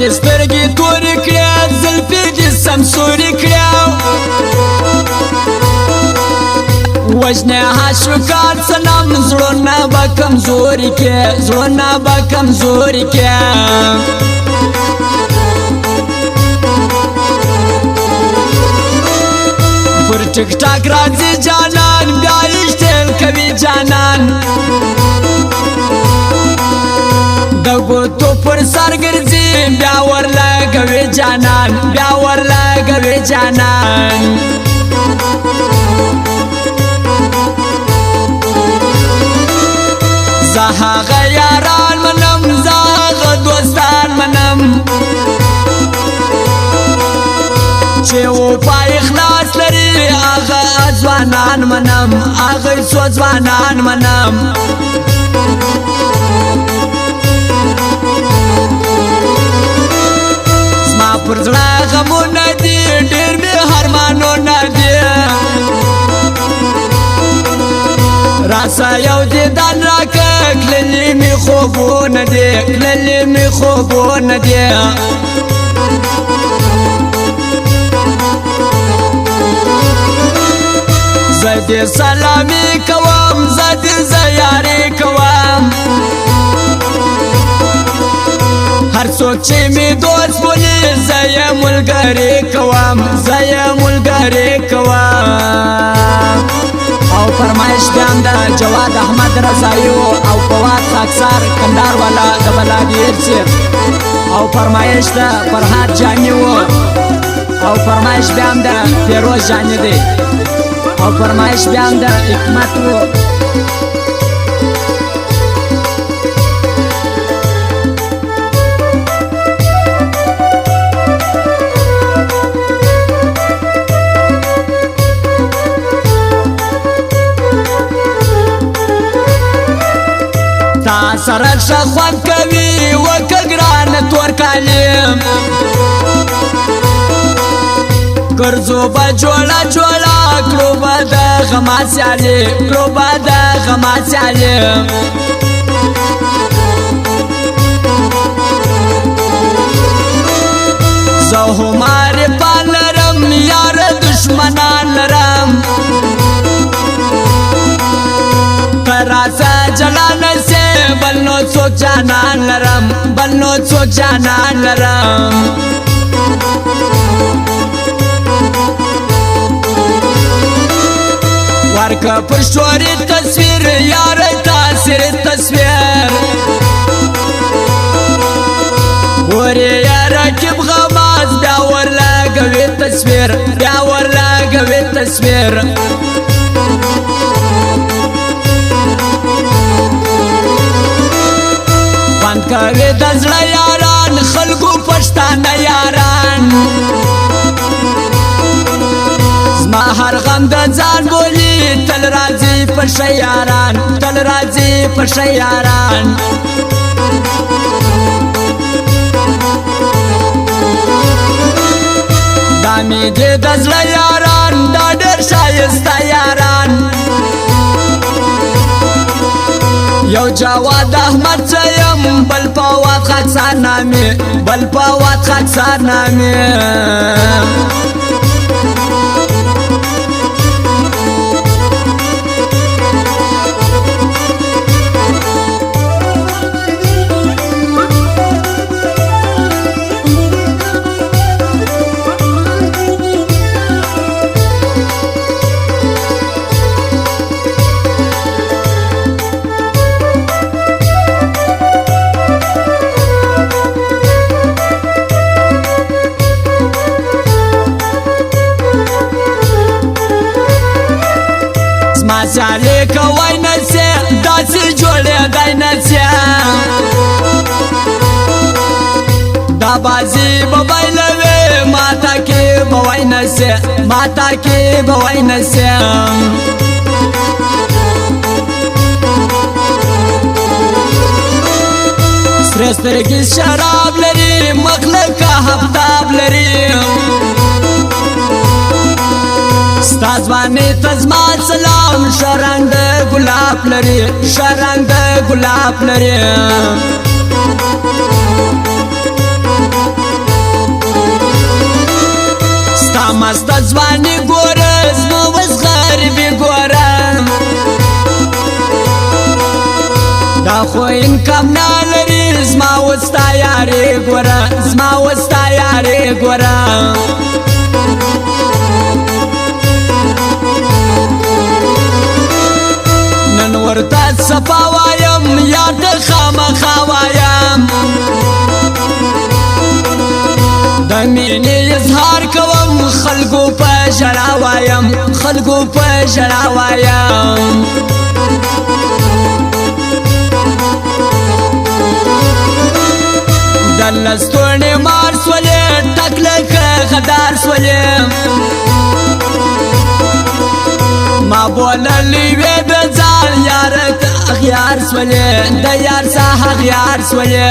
دې سترګې تورې کړې زلفې دې سمسورې کړې وژنې عاشقان صنم زړونه به کمزوري کې زړونه به کمزوري کې پر ټیک ټاک راځي جانان بیا اشتیل کوي جانان د ګوتو پر سر ګرځي بیا ورلګوي جانان بیا ورلګوي جانان زه هغه یاران منم زه هغه دوستان منم چې وفا اخلاص لري هغه ځوانان منم هغه څو ځوانان منم زما پر زړه غمونه دي ډېر مې ارمانونه دي راسه یو دیدن راکه کللې مې خوبونه دي کللې مې خوبونه دي زه دې سلامي کوم زه دې زیارې کوم هر څوک چې مې دوست بولي زه یې ملګري کوم زه یې ملګري کوم او فرمایش بیا هم د جواد احمد رضایي او فواد خاکسار کندهار والا د بلادیر صاحب او فرمایش د فرهاد جاني او فرمایش بیا هم د فیروز جاني دی او فرمایش بیا هم د حکمت تا سره ښه خوند کوي وکه ګرانه تور کالیم ګرځو به جوړه جوړه کړو به د غما سیالي کړو به د غما سیالي زه همارې پال لرم یاره دشمنان لرم ته راسه جلانه سې بل نو څوک جانان لرم بل نو څوک جانان لرم ورکه پر شوري تصویر یاره تاثیر تصویر ورې یا رکب غماز بیا ورلګوي تصویر بیا ورلګوي تصویر خوند کوي د زړه یاران خلکو پښتانه یاران زما هر غم د ځان بولي تل راځي په ښه یاران تل راځي په ښه یاران دا مې دې د زړه یاران دا ډېر ښایسته یاران یو جواد احمد څه یم بل فواد خاکسار نامې بل فواد خاکسار نامې سیالي کوی نسې داسې جوړېدی نسې دا بازي به بایلوې ماته کې به وای نسې ماته کې به وای نسې سره سترګې شراب لري مخ لکه هفتاب لري ستا ځواني ته زما سلام ښه رنګ د ګلاب لري ښه رنګ د ګلاب لري مست ځواني ګوره زما وس غریبي ګوره دا خو انکم نه لري زما وس تا یاري ګوره زما وس تا یاري ګوره نن ورته صفا وایم یار ته خامخا وایم د مینې اظهار کوم خلکو په ژړا وایم خلکو په ژړا وایم د لستوڼې مار سولې ټک لکه غدار سولې ما بوللی وې د ځان یار ته اغیار سولې د یار څخه اغیار سولې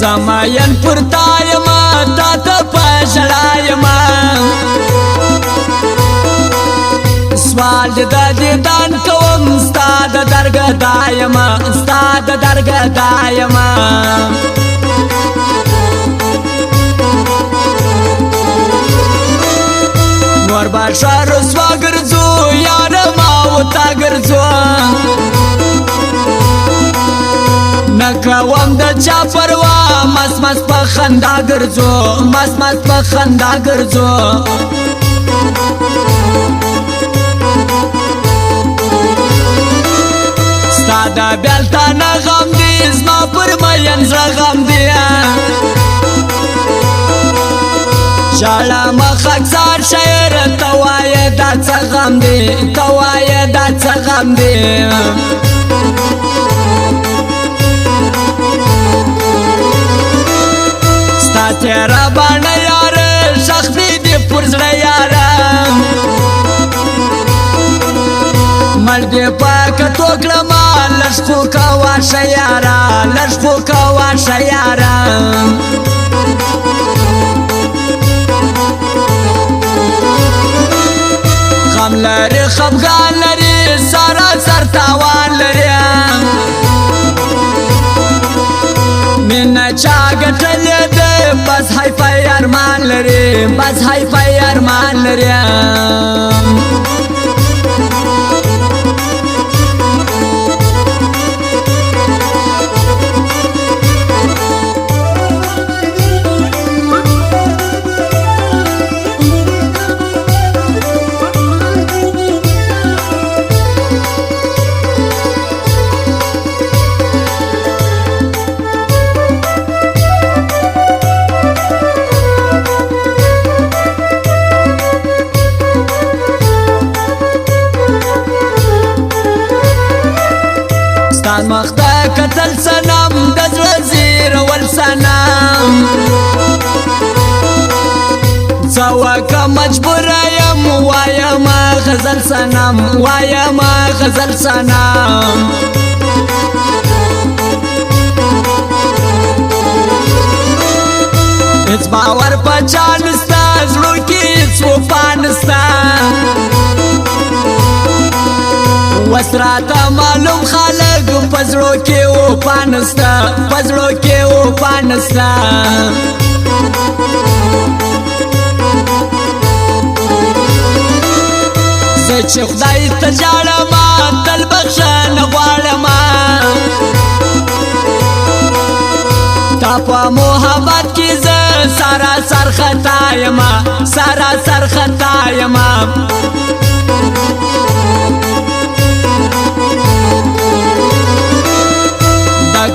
زماین پرتا یما تا ته په ژړا یما سوال د دیدن کوم ستا د درګه دایما ستا د درګه دایما نور باشه رسوا ګرځو یار ما وتا ګرځو نکوم د چا پروا مست مست په خندا ګرځو مست مست په خندا ګرځو ستا د بیلتانه غم دی زما پر مین زړه غم دی ژړه مخ اکثر شعر ته وایه دا څه غم دی ته وایه دا څه غم دی تیرا باندې یار شخصي دی پر زړه یار مړ دې پاک تو کړم لښکو کا واشه یار لښکو کا واشه یار غم لري خفګان لري سارا سر تاوان لري مینا چا ګټلې ده بس هاي فاي ارمان لري بس هاي فاي ارمان لري ستان مخته کتل سنم د زړه زیر ول سنم څوکه مجبور یم وایم غزل سنم وایم غزل سنم هیڅ باور په چا نسته زړه کې هیڅ وفا نسته وسراته معلوم خلک پزړو کې وفا نسته پزړو کې وفا نسته زه چې خدای ته ژاړم تل بخښنه غواړم تا په محبت کې زه سراسر خطا یم سراسر خطا یم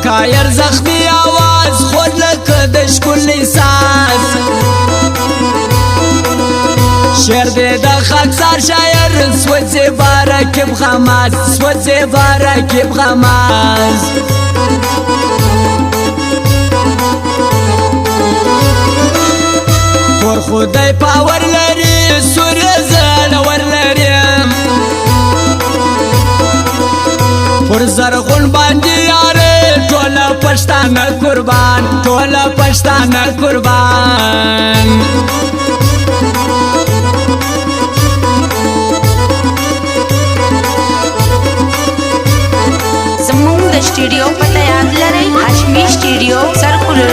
کایر زخمی آواز خود لکه د ښکلي ساز شعر دې د خاکسار شاعر سوځي بارکب غماز سوځي بارکب غماز خدای پاور لري سورې زړور لري پر زرغون باندې یارې ټوله پښتانه قربان ټوله پښتانه قربان زموږ د سټوډیو پته یاد لرئ هاشمي سټوډیو سرکولر